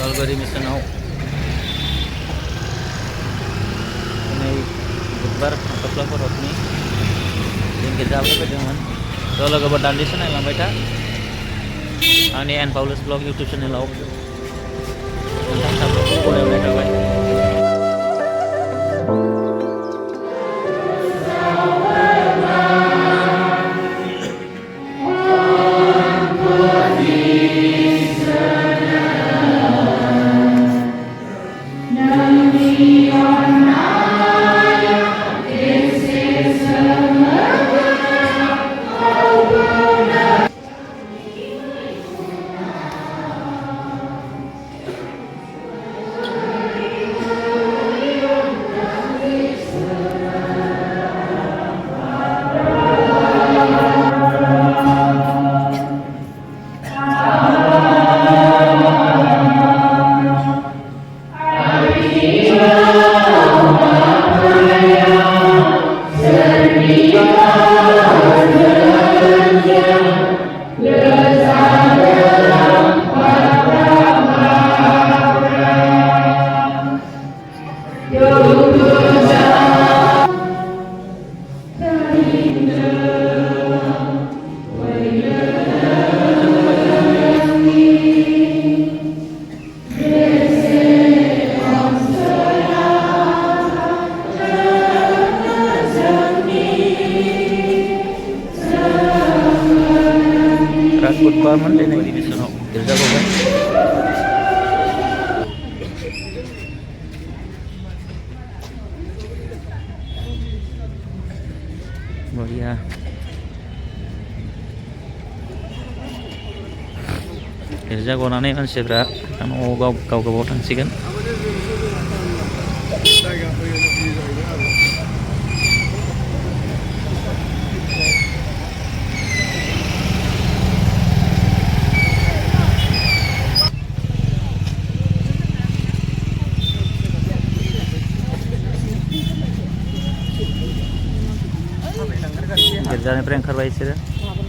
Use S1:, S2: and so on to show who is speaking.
S1: नलबारि मिसनाव दिनै बुधबार हाथफ्ला खरबनि जों गिर्जाबो फैदोंमोन। थ' लोगोफोर दान्दिसे नायलांबाय था आंनि एन पाउलुस ब्लग इउटुब चेनेलाव। नोंथां साफ्रोमखौ बरायनाय थाबाय। Buatman din ay division गिरजा गबाय। बढ़िया गिरजा गनानै मानसिफ्रा न'आव गाव थांसिगोन। गिर्जानिफ्राय ओंखारबाय बिसोरो।